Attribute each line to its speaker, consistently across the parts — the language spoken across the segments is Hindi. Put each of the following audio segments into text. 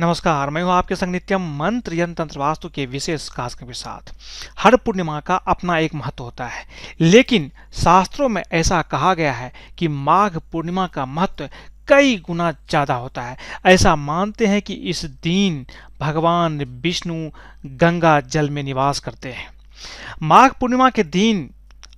Speaker 1: नमस्कार, मैं हूं आपके संग नित्यम मंत्र यंत्र तंत्र वास्तु के विशेष कार्यक्रम के साथ। हर पूर्णिमा का अपना एक महत्व होता है, लेकिन शास्त्रों में ऐसा कहा गया है कि माघ पूर्णिमा का महत्व कई गुना ज्यादा होता है। ऐसा मानते हैं कि इस दिन भगवान विष्णु गंगा जल में निवास करते हैं। माघ पूर्णिमा के दिन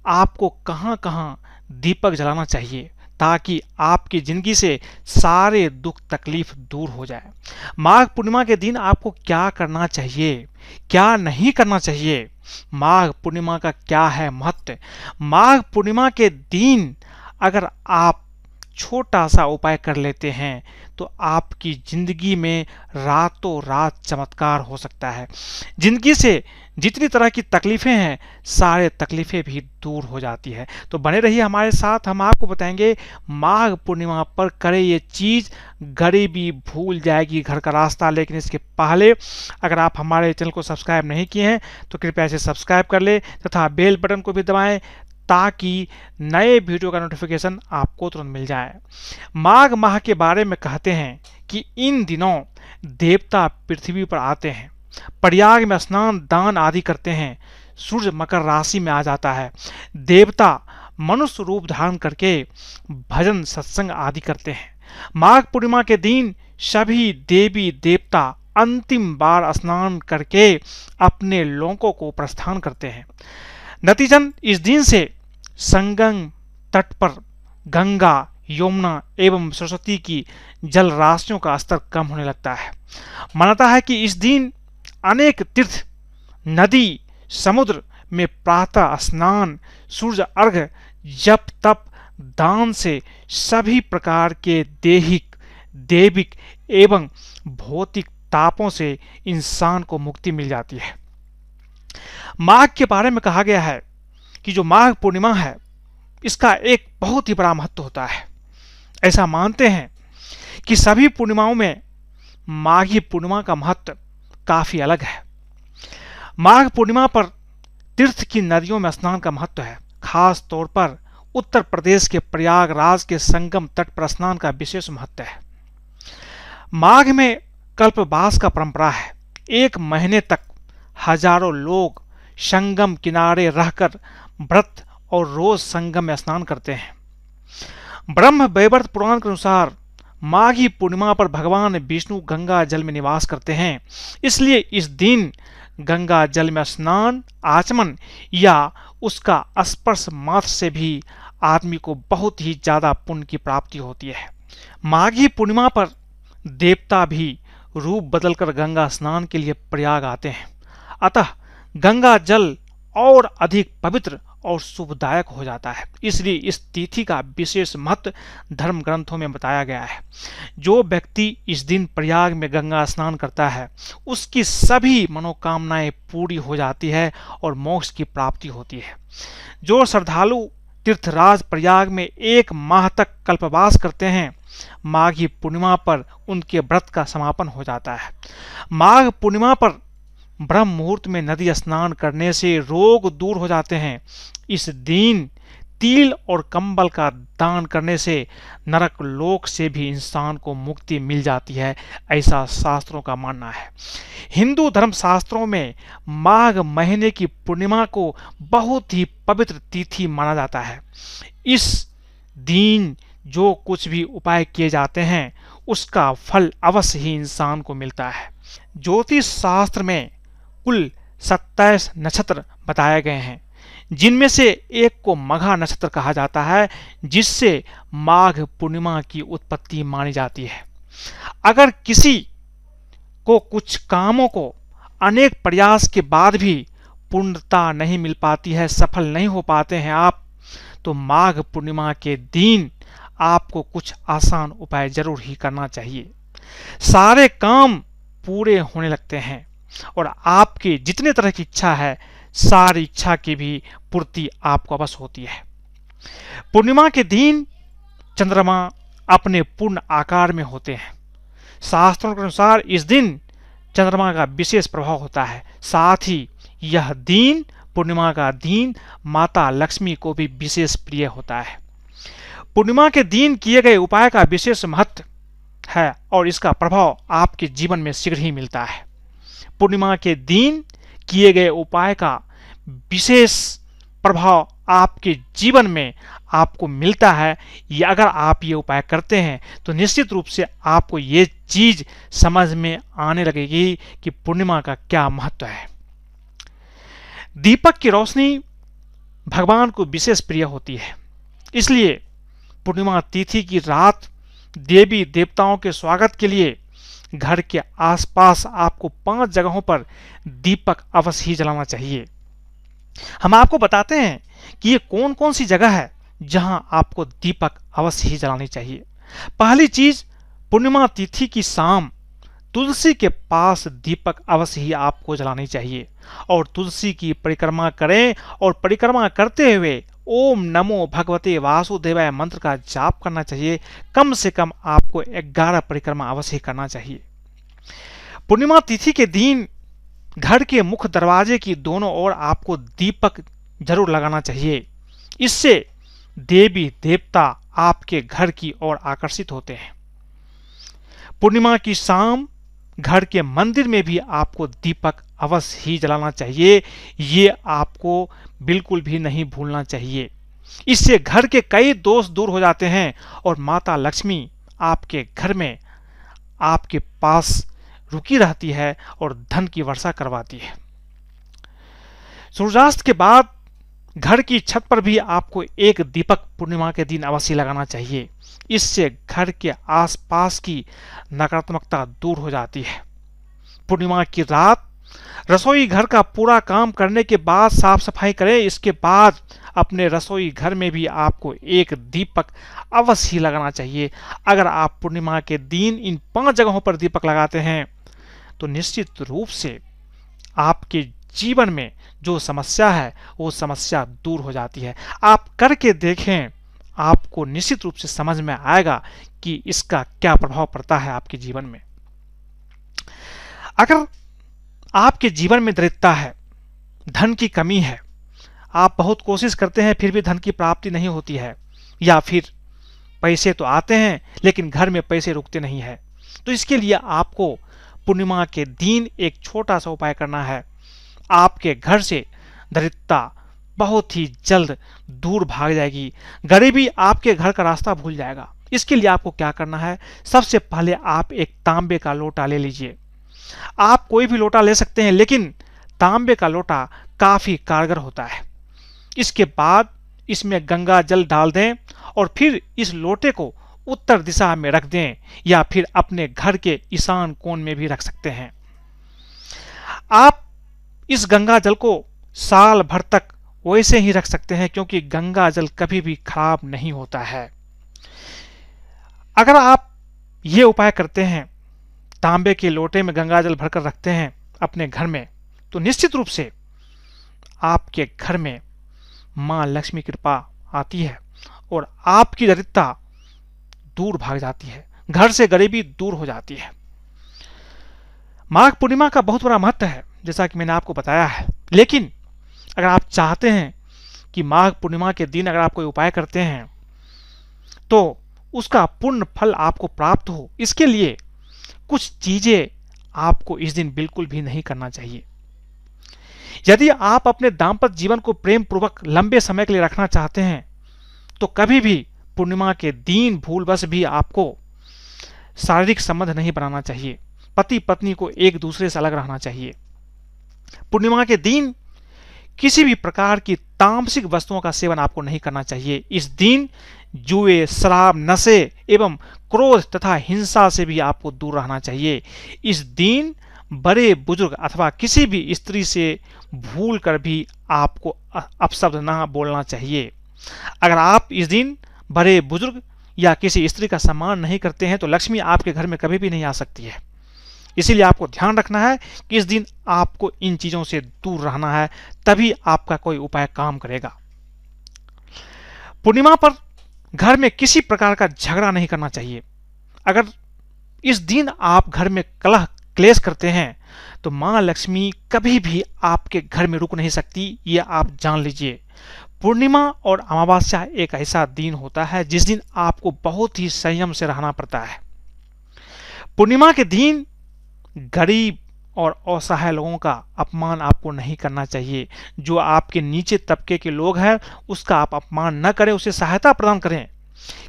Speaker 1: आपको कहां कहां दीपक जलाना चाहिए ताकि आपकी जिंदगी से सारे दुख तकलीफ दूर हो जाए। माघ पूर्णिमा के दिन आपको क्या करना चाहिए, क्या नहीं करना चाहिए, माघ पूर्णिमा का क्या है महत्व। माघ पूर्णिमा के दिन अगर आप छोटा सा उपाय कर लेते हैं तो आपकी जिंदगी में रातों रात चमत्कार हो सकता है। जिंदगी से जितनी तरह की तकलीफें हैं, सारे तकलीफें भी दूर हो जाती है। तो बने रहिए हमारे साथ, हम आपको बताएंगे माघ पूर्णिमा पर करें ये चीज, गरीबी भूल जाएगी घर का रास्ता। लेकिन इसके पहले अगर आप हमारे चैनल को सब्सक्राइब नहीं किए हैं तो कृपया इसे सब्सक्राइब कर ले तथा बेल बटन को भी दबाएं ताकि नए वीडियो का नोटिफिकेशन आपको तुरंत मिल जाए। माघ माह के बारे में कहते हैं कि इन दिनों देवता पृथ्वी पर आते हैं, प्रयाग में स्नान दान आदि करते हैं, सूर्य मकर राशि में आ जाता है, देवता मनुष्य रूप धारण करके भजन सत्संग आदि करते हैं। माघ पूर्णिमा के दिन सभी देवी देवता अंतिम बार स्नान करके अपने लोकों को प्रस्थान करते हैं। नतीजन इस दिन से संगम तट पर गंगा, यमुना एवं सरस्वती की जल राशियों का स्तर कम होने लगता है। मानता है कि इस दिन अनेक तीर्थ, नदी, समुद्र में प्रातः स्नान, सूर्य अर्घ्य, जप तप, दान से सभी प्रकार के देहिक, देविक एवं भौतिक तापों से इंसान को मुक्ति मिल जाती है। माघ के बारे में कहा गया है कि जो माघ पूर्णिमा है इसका एक बहुत ही बड़ा महत्व होता है। ऐसा मानते हैं कि सभी पूर्णिमाओं में माघी पूर्णिमा का महत्व काफी अलग है। माघ पूर्णिमा पर तीर्थ की नदियों में स्नान का महत्व है। खास तौर पर उत्तर प्रदेश के प्रयागराज के संगम तट पर स्नान का विशेष महत्व है। माघ में कल्पवास का परंपरा है। एक महीने तक हजारों लोग संगम किनारे रहकर व्रत और रोज संगम में स्नान करते हैं। ब्रह्म वैवर्त पुराण के अनुसार माघी पूर्णिमा पर भगवान विष्णु गंगा जल में निवास करते हैं, इसलिए इस दिन गंगा जल में स्नान, आचमन या उसका स्पर्श मात्र से भी आदमी को बहुत ही ज्यादा पुण्य की प्राप्ति होती है। माघी पूर्णिमा पर देवता भी रूप बदलकर गंगा स्नान के लिए प्रयाग आते हैं, अतः गंगा जल और अधिक पवित्र और शुभदायक हो जाता है। इसलिए इस तिथि का विशेष महत्व धर्म ग्रंथों में बताया गया है। जो व्यक्ति इस दिन प्रयाग में गंगा स्नान करता है उसकी सभी मनोकामनाएं पूरी हो जाती है और मोक्ष की प्राप्ति होती है। जो श्रद्धालु तीर्थराज प्रयाग में 1 माह तक कल्पवास करते हैं, माघी पूर्णिमा पर उनके व्रत का समापन हो जाता है। माघ पूर्णिमा पर ब्रह्म मुहूर्त में नदी स्नान करने से रोग दूर हो जाते हैं। इस दिन तिल और कंबल का दान करने से नरक लोक से भी इंसान को मुक्ति मिल जाती है, ऐसा शास्त्रों का मानना है। हिंदू धर्म शास्त्रों में माघ महीने की पूर्णिमा को बहुत ही पवित्र तिथि माना जाता है। इस दिन जो कुछ भी उपाय किए जाते हैं उसका फल अवश्य ही इंसान को मिलता है। ज्योतिष शास्त्र में कुल 27 नक्षत्र बताए गए हैं, जिनमें से एक को मघा नक्षत्र कहा जाता है, जिससे माघ पूर्णिमा की उत्पत्ति मानी जाती है। अगर किसी को कुछ कामों को अनेक प्रयास के बाद भी पूर्णता नहीं मिल पाती है, सफल नहीं हो पाते हैं आप, तो माघ पूर्णिमा के दिन आपको कुछ आसान उपाय जरूर ही करना चाहिए। सारे काम पूरे होने लगते हैं और आपकी जितने तरह की इच्छा है, सारी इच्छा की भी पूर्ति आपको अवश्य होती है। पूर्णिमा के दिन चंद्रमा अपने पूर्ण आकार में होते हैं। शास्त्रों के अनुसार इस दिन चंद्रमा का विशेष प्रभाव होता है। साथ ही यह दिन, पूर्णिमा का दिन, माता लक्ष्मी को भी विशेष प्रिय होता है। पूर्णिमा के दिन किए गए उपाय का विशेष महत्व है और इसका प्रभाव आपके जीवन में शीघ्र ही मिलता है। पूर्णिमा के दिन किए गए उपाय का विशेष प्रभाव आपके जीवन में आपको मिलता है। या अगर आप ये उपाय करते हैं तो निश्चित रूप से आपको ये चीज समझ में आने लगेगी कि पूर्णिमा का क्या महत्व है। दीपक की रोशनी भगवान को विशेष प्रिय होती है, इसलिए पूर्णिमा तिथि की रात देवी देवताओं के स्वागत के लिए घर के आसपास आपको 5 जगहों पर दीपक अवश्य ही जलाना चाहिए। हम आपको बताते हैं कि ये कौन कौन सी जगह है जहां आपको दीपक अवश्य ही जलानी चाहिए। पहली चीज, पूर्णिमा तिथि की शाम तुलसी के पास दीपक अवश्य ही आपको जलानी चाहिए और तुलसी की परिक्रमा करें और परिक्रमा करते हुए ओम नमो भगवते वासुदेवाय मंत्र का जाप करना चाहिए। कम से कम आपको 11 परिक्रमा अवश्य करना चाहिए। पूर्णिमा तिथि के दिन घर के मुख्य दरवाजे की दोनों ओर आपको दीपक जरूर लगाना चाहिए। इससे देवी देवता आपके घर की ओर आकर्षित होते हैं। पूर्णिमा की शाम घर के मंदिर में भी आपको दीपक अवश्य ही जलाना चाहिए। ये आपको बिल्कुल भी नहीं भूलना चाहिए। इससे घर के कई दोष दूर हो जाते हैं और माता लक्ष्मी आपके घर में आपके पास रुकी रहती है और धन की वर्षा करवाती है। सूर्यास्त के बाद घर की छत पर भी आपको एक दीपक पूर्णिमा के दिन अवश्य लगाना चाहिए। इससे घर के आसपास की नकारात्मकता दूर हो जाती है। पूर्णिमा की रात रसोई घर का पूरा काम करने के बाद साफ सफाई करें। इसके बाद अपने रसोई घर में भी आपको एक दीपक अवश्य ही लगाना चाहिए। अगर आप पूर्णिमा के दिन इन 5 जगहों पर दीपक लगाते हैं तो निश्चित रूप से आपके जीवन में जो समस्या है वो समस्या दूर हो जाती है। आप करके देखें, आपको निश्चित रूप से समझ में आएगा कि इसका क्या प्रभाव पड़ता है आपके जीवन में। अगर आपके जीवन में दरिद्रता है, धन की कमी है, आप बहुत कोशिश करते हैं फिर भी धन की प्राप्ति नहीं होती है, या फिर पैसे तो आते हैं लेकिन घर में पैसे रुकते नहीं है, तो इसके लिए आपको पूर्णिमा के दिन एक छोटा सा उपाय करना है। आपके घर से दरिद्रता बहुत ही जल्द दूर भाग जाएगी। गरीबी आपके घर का रास्ता भूल जाएगा। इसके लिए आपको क्या करना है, सबसे पहले आप एक तांबे का लोटा ले लीजिए। आप कोई भी लोटा ले सकते हैं, लेकिन तांबे का लोटा काफी कारगर होता है। इसके बाद इसमें गंगा जल डाल दें और फिर इस लोटे को उत्तर दिशा में रख दें, या फिर अपने घर के ईशान कोण में भी रख सकते हैं। आप इस गंगा जल को साल भर तक वैसे ही रख सकते हैं, क्योंकि गंगा जल कभी भी खराब नहीं होता है। अगर आप ये उपाय करते हैं, तांबे के लोटे में गंगा जल भरकर रखते हैं अपने घर में, तो निश्चित रूप से आपके घर में मां लक्ष्मी कृपा आती है और आपकी दरिद्रता दूर भाग जाती है, घर से गरीबी दूर हो जाती है। माघ पूर्णिमा का बहुत बड़ा महत्व है, जैसा कि मैंने आपको बताया है। लेकिन अगर आप चाहते हैं कि माघ पूर्णिमा के दिन अगर आप कोई उपाय करते हैं तो उसका पूर्ण फल आपको प्राप्त हो, इसके लिए कुछ चीजें आपको इस दिन बिल्कुल भी नहीं करना चाहिए। यदि आप अपने दाम्पत्य जीवन को प्रेम पूर्वक लंबे समय के लिए रखना चाहते हैं तो कभी भी पूर्णिमा के दिन भूलवश भी आपको शारीरिक संबंध नहीं बनाना चाहिए। पति पत्नी को एक दूसरे से अलग रहना चाहिए। पूर्णिमा के दिन किसी भी प्रकार की तामसिक वस्तुओं का सेवन आपको नहीं करना चाहिए। इस दिन जुए, शराब, नशे एवं क्रोध तथा हिंसा से भी आपको दूर रहना चाहिए। इस दिन बड़े बुजुर्ग अथवा किसी भी स्त्री से भूल कर भी आपको अपशब्द ना बोलना चाहिए। अगर आप इस दिन बड़े बुजुर्ग या किसी स्त्री का सम्मान नहीं करते हैं तो लक्ष्मी आपके घर में कभी भी नहीं आ सकती है। इसीलिए आपको ध्यान रखना है कि इस दिन आपको इन चीजों से दूर रहना है, तभी आपका कोई उपाय काम करेगा। पूर्णिमा पर घर में किसी प्रकार का झगड़ा नहीं करना चाहिए। अगर इस दिन आप घर में कलह क्लेश करते हैं तो मां लक्ष्मी कभी भी आपके घर में रुक नहीं सकती, ये आप जान लीजिए। पूर्णिमा और अमावस्या एक ऐसा दिन होता है जिस दिन आपको बहुत ही संयम से रहना पड़ता है। पूर्णिमा के दिन गरीब और असहाय लोगों का अपमान आपको नहीं करना चाहिए। जो आपके नीचे तबके के लोग हैं उसका आप अपमान न करें, उसे सहायता प्रदान करें।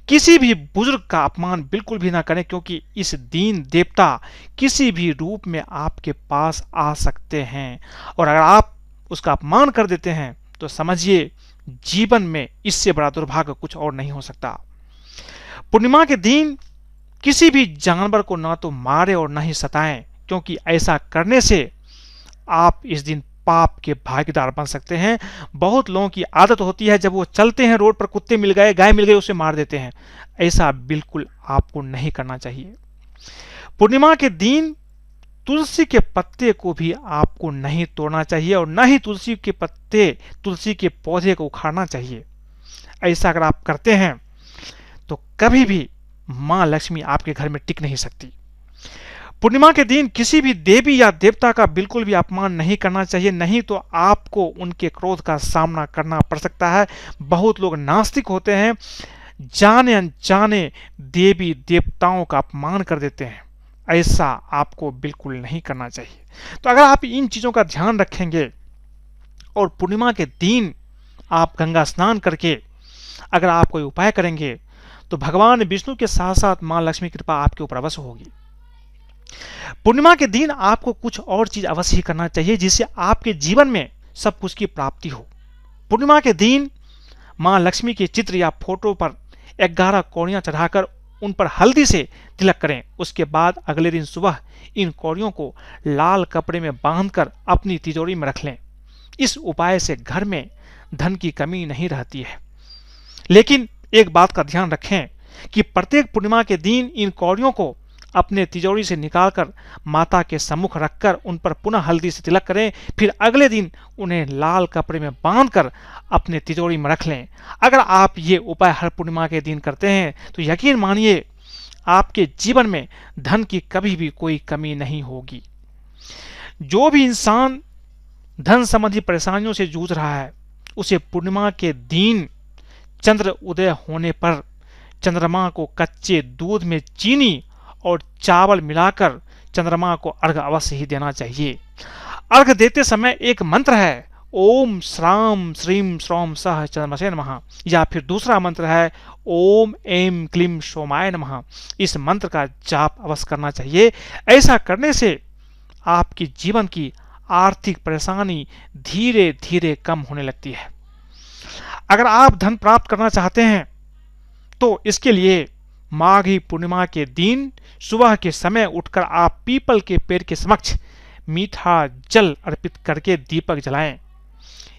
Speaker 1: किसी भी बुजुर्ग का अपमान बिल्कुल भी ना करें, क्योंकि इस दीन देवता किसी भी रूप में आपके पास आ सकते हैं, और अगर आप उसका अपमान कर देते हैं तो समझिए जीवन में इससे बड़ा दुर्भाग्य कुछ और नहीं हो सकता। पूर्णिमा के दिन किसी भी जानवर को ना तो मारे और ना ही सताएं, क्योंकि ऐसा करने से आप इस दिन पाप के भागीदार बन सकते हैं। बहुत लोगों की आदत होती है, जब वो चलते हैं रोड पर, कुत्ते मिल गए, गाय मिल गई, उसे मार देते हैं। ऐसा बिल्कुल आपको नहीं करना चाहिए। पूर्णिमा के दिन तुलसी के पत्ते को भी आपको नहीं तोड़ना चाहिए, और न ही तुलसी के पत्ते, तुलसी के पौधे को उखाड़ना चाहिए। ऐसा अगर आप करते हैं तो कभी भी मां लक्ष्मी आपके घर में टिक नहीं सकती। पूर्णिमा के दिन किसी भी देवी या देवता का बिल्कुल भी अपमान नहीं करना चाहिए, नहीं तो आपको उनके क्रोध का सामना करना पड़ सकता है। बहुत लोग नास्तिक होते हैं, जाने अनजाने देवी देवताओं का अपमान कर देते हैं। ऐसा आपको बिल्कुल नहीं करना चाहिए। तो अगर आप इन चीजों का ध्यान रखेंगे और पूर्णिमा के दिन आप गंगा स्नान करके अगर आप कोई उपाय करेंगे तो भगवान विष्णु के साथ साथ मां लक्ष्मी की कृपा आपके ऊपर अवश्य होगी। पूर्णिमा के दिन आपको कुछ और चीज अवश्य ही करना चाहिए जिससे आपके जीवन में सब कुछ की प्राप्ति हो। पूर्णिमा के दिन मां लक्ष्मी के चित्र या फोटो पर 11 कौड़ियां चढ़ाकर उन पर हल्दी से तिलक करें। उसके बाद अगले दिन सुबह इन कौड़ियों को लाल कपड़े में बांधकर अपनी तिजोरी में रख लें। इस उपाय से घर में धन की कमी नहीं रहती है। लेकिन एक बात का ध्यान रखें कि प्रत्येक पूर्णिमा के दिन इन कौड़ियों को अपने तिजोरी से निकालकर माता के सम्मुख रखकर उन पर पुनः हल्दी से तिलक करें। फिर अगले दिन उन्हें लाल कपड़े में बांधकर अपने तिजोरी में रख लें। अगर आप ये उपाय हर पूर्णिमा के दिन करते हैं तो यकीन मानिए आपके जीवन में धन की कभी भी कोई कमी नहीं होगी। जो भी इंसान धन संबंधी परेशानियों से जूझ रहा है उसे पूर्णिमा के दिन चंद्र उदय होने पर चंद्रमा को कच्चे दूध में चीनी और चावल मिलाकर चंद्रमा को अर्घ अवश्य ही देना चाहिए। अर्घ देते समय एक मंत्र है, ओम श्राम श्रीम श्रौम सह चंद्रमसे नमः, या फिर दूसरा मंत्र है ओम ऐं क्लीं सोमाय नमः। इस मंत्र का जाप अवश्य करना चाहिए। ऐसा करने से आपके जीवन की आर्थिक परेशानी धीरे धीरे कम होने लगती है। अगर आप धन प्राप्त करना चाहते हैं तो इसके लिए माघी पूर्णिमा के दिन सुबह के समय उठकर आप पीपल के पेड़ के समक्ष मीठा जल अर्पित करके दीपक जलाएं।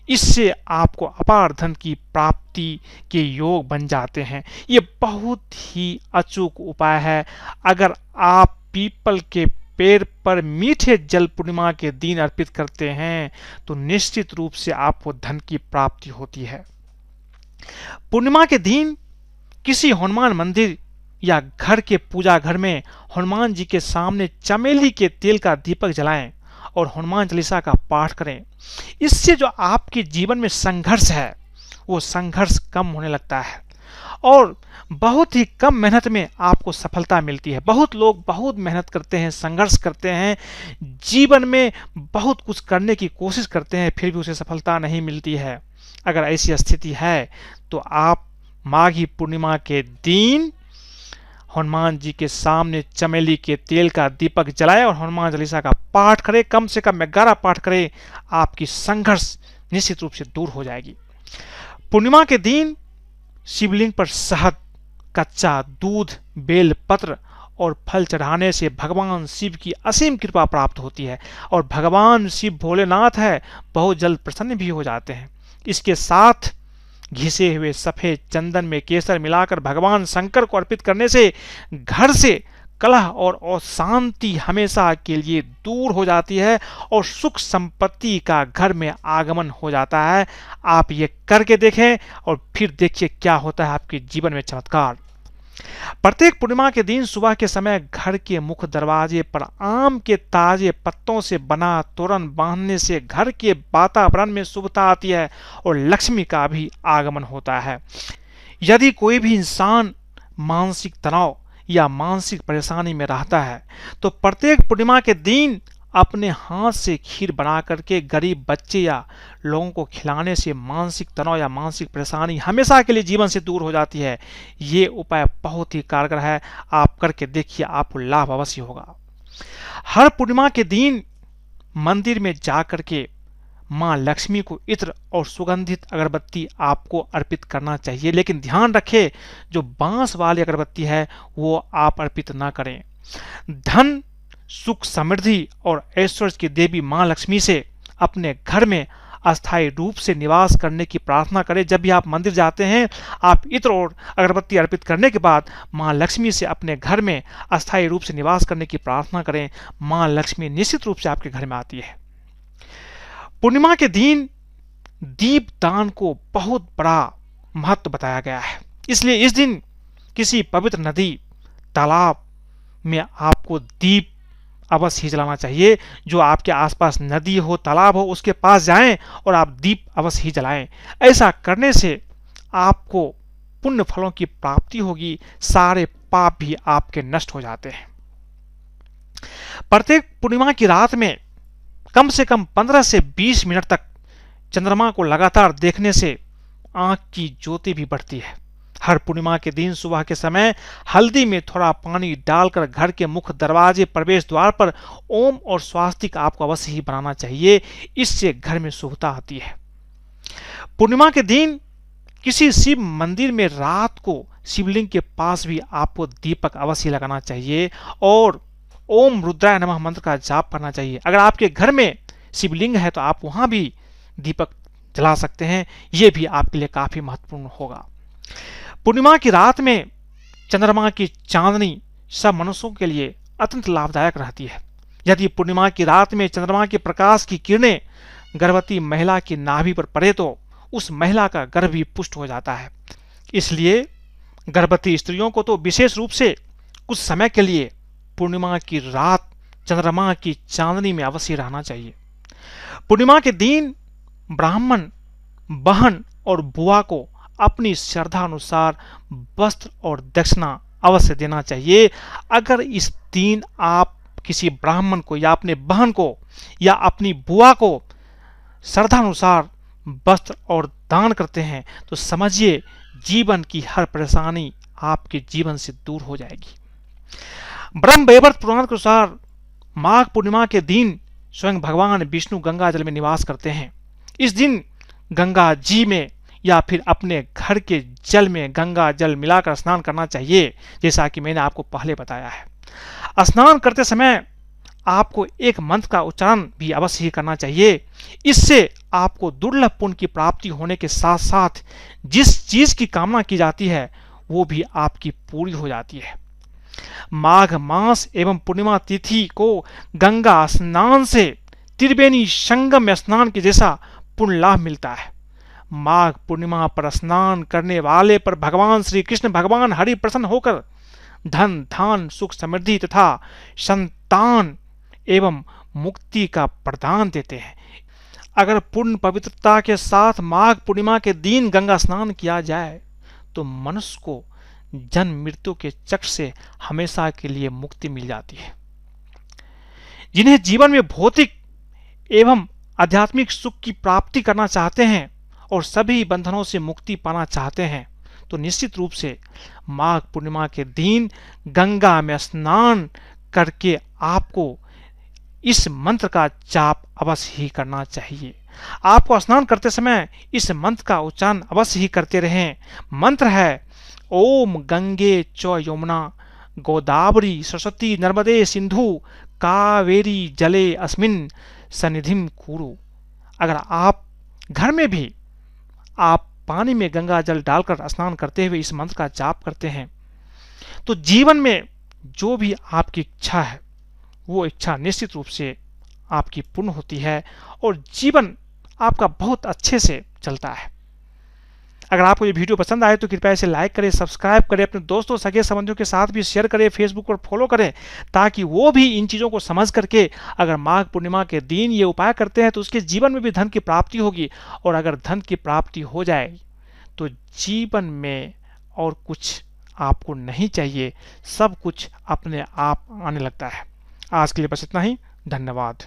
Speaker 1: इससे आपको अपार धन की प्राप्ति के योग बन जाते हैं। ये बहुत ही अचूक उपाय है। अगर आप पीपल के पेड़ पर मीठे जल पूर्णिमा के दिन अर्पित करते हैं तो निश्चित रूप से आपको धन की प्राप्ति होती है। पूर्णिमा के दिन किसी हनुमान मंदिर या घर के पूजा घर में हनुमान जी के सामने चमेली के तेल का दीपक जलाएं और हनुमान चालीसा का पाठ करें। इससे जो आपके जीवन में संघर्ष है वो संघर्ष कम होने लगता है और बहुत ही कम मेहनत में आपको सफलता मिलती है। बहुत लोग बहुत मेहनत करते हैं, संघर्ष करते हैं, जीवन में बहुत कुछ करने की कोशिश करते हैं, फिर भी उसे सफलता नहीं मिलती है। अगर ऐसी स्थिति है तो आप माघी पूर्णिमा के दिन हनुमान जी के सामने चमेली के तेल का दीपक जलाएं और हनुमान चालीसा का पाठ करें। कम से कम 11 पाठ करें, आपकी संघर्ष निश्चित रूप से दूर हो जाएगी। पूर्णिमा के दिन शिवलिंग पर शहद, कच्चा दूध, बेल पत्र और फल चढ़ाने से भगवान शिव की असीम कृपा प्राप्त होती है और भगवान शिव भोलेनाथ है बहुत जल्द प्रसन्न भी हो जाते हैं। इसके साथ घिसे हुए सफेद चंदन में केसर मिलाकर भगवान शंकर को अर्पित करने से घर से कलह और अशांति हमेशा के लिए दूर हो जाती है और सुख संपत्ति का घर में आगमन हो जाता है। आप ये करके देखें और फिर देखिए क्या होता है आपके जीवन में चमत्कार। प्रत्येक पूर्णिमा के दिन सुबह के समय घर के मुख्य दरवाजे पर आम के ताजे पत्तों से बना तोरण बांधने से घर के वातावरण में शुभता आती है और लक्ष्मी का भी आगमन होता है। यदि कोई भी इंसान मानसिक तनाव या मानसिक परेशानी में रहता है तो प्रत्येक पूर्णिमा के दिन अपने हाथ से खीर बना करके गरीब बच्चे या लोगों को खिलाने से मानसिक तनाव या मानसिक परेशानी हमेशा के लिए जीवन से दूर हो जाती है। ये उपाय बहुत ही कारगर है, आप करके देखिए, आपको लाभ अवश्य होगा। हर पूर्णिमा के दिन मंदिर में जा करके मां लक्ष्मी को इत्र और सुगंधित अगरबत्ती आपको अर्पित करना चाहिए, लेकिन ध्यान रखें जो बांस वाली अगरबत्ती है वो आप अर्पित ना करें। धन, सुख, समृद्धि और ऐश्वर्य की देवी मां लक्ष्मी से अपने घर में अस्थायी रूप से निवास करने की प्रार्थना करें। जब भी आप मंदिर जाते हैं, आप इत्र और अगरबत्ती अर्पित करने के बाद मां लक्ष्मी से अपने घर में अस्थायी रूप से निवास करने की प्रार्थना करें। मां लक्ष्मी निश्चित रूप से आपके घर में आती है। पूर्णिमा के दिन दीप दान को बहुत बड़ा महत्व बताया गया है, इसलिए इस दिन किसी पवित्र नदी, तालाब में आपको दीप अवश्य ही जलाना चाहिए। जो आपके आसपास नदी हो, तालाब हो, उसके पास जाएं और आप दीप अवश्य ही जलाएं। ऐसा करने से आपको पुण्य फलों की प्राप्ति होगी, सारे पाप भी आपके नष्ट हो जाते हैं। प्रत्येक पूर्णिमा की रात में कम से कम 15 से 20 मिनट तक चंद्रमा को लगातार देखने से आंख की ज्योति भी बढ़ती है। हर पूर्णिमा के दिन सुबह के समय हल्दी में थोड़ा पानी डालकर घर के मुख्य दरवाजे, प्रवेश द्वार पर ओम और स्वास्तिक आपको अवश्य ही बनाना चाहिए, इससे घर में शुभता आती है। पूर्णिमा के दिन किसी शिव मंदिर में रात को शिवलिंग के पास भी आपको दीपक अवश्य लगाना चाहिए और ओम रुद्राय नमः मंत्र का जाप करना चाहिए। अगर आपके घर में शिवलिंग है तो आप वहां भी दीपक जला सकते हैं, यह भी आपके लिए काफी महत्वपूर्ण होगा। पूर्णिमा की रात में चंद्रमा की चांदनी सब मनुष्यों के लिए अत्यंत लाभदायक रहती है। यदि पूर्णिमा की रात में चंद्रमा के प्रकाश की किरणें गर्भवती महिला की नाभि पर पड़े तो उस महिला का गर्भ भी पुष्ट हो जाता है। इसलिए गर्भवती स्त्रियों को तो विशेष रूप से कुछ समय के लिए पूर्णिमा की रात चंद्रमा की चांदनी में अवश्य रहना चाहिए। पूर्णिमा के दिन ब्राह्मण, बहन और बुआ को अपनी श्रद्धा अनुसार वस्त्र और दक्षिणा अवश्य देना चाहिए। अगर इस दिन आप किसी ब्राह्मण को या अपने बहन को या अपनी बुआ को श्रद्धा अनुसार वस्त्र और दान करते हैं तो समझिए जीवन की हर परेशानी आपके जीवन से दूर हो जाएगी। ब्रह्म वैवर्त पुराण के अनुसार माघ पूर्णिमा के दिन स्वयं भगवान विष्णु गंगा जल में निवास करते हैं। इस दिन गंगा जी में या फिर अपने घर के जल में गंगा जल मिलाकर स्नान करना चाहिए, जैसा कि मैंने आपको पहले बताया है। स्नान करते समय आपको एक मंत्र का उच्चारण भी अवश्य ही करना चाहिए। इससे आपको दुर्लभ पुण्य की प्राप्ति होने के साथ साथ जिस चीज की कामना की जाती है वो भी आपकी पूरी हो जाती है। माघ मास एवं पूर्णिमा तिथि को गंगा स्नान से त्रिवेणी संगम में स्नान के जैसा पुण्य लाभ मिलता है। माघ पूर्णिमा पर स्नान करने वाले पर भगवान श्री कृष्ण भगवान हरि प्रसन्न होकर धन, धान, सुख, समृद्धि तथा संतान एवं मुक्ति का प्रदान देते हैं। अगर पूर्ण पवित्रता के साथ माघ पूर्णिमा के दिन गंगा स्नान किया जाए तो मनुष्य को जन्म मृत्यु के चक्र से हमेशा के लिए मुक्ति मिल जाती है। जिन्हें जीवन में भौतिक एवं आध्यात्मिक सुख की प्राप्ति करना चाहते हैं और सभी बंधनों से मुक्ति पाना चाहते हैं तो निश्चित रूप से माघ पूर्णिमा के दिन गंगा में स्नान करके आपको इस मंत्र का जाप अवश्य ही करना चाहिए। आपको स्नान करते समय इस मंत्र का उच्चारण अवश्य ही करते रहें। मंत्र है ओम गंगे च यमुना गोदावरी सरस्वती नर्मदे सिंधु कावेरी जले अस्मिन् सन्निधिं कुरु। अगर आप घर में भी आप पानी में गंगा जल डालकर स्नान करते हुए इस मंत्र का जाप करते हैं तो जीवन में जो भी आपकी इच्छा है वो इच्छा निश्चित रूप से आपकी पूर्ण होती है और जीवन आपका बहुत अच्छे से चलता है। अगर आपको ये वीडियो पसंद आए तो कृपया इसे लाइक करें, सब्सक्राइब करें, अपने दोस्तों सगे संबंधियों के साथ भी शेयर करें, फेसबुक पर फॉलो करें ताकि वो भी इन चीज़ों को समझ करके अगर माघ पूर्णिमा के दिन ये उपाय करते हैं तो उसके जीवन में भी धन की प्राप्ति होगी और अगर धन की प्राप्ति हो जाए तो जीवन में और कुछ आपको नहीं चाहिए, सब कुछ अपने आप आने लगता है। आज के लिए बस इतना ही। धन्यवाद।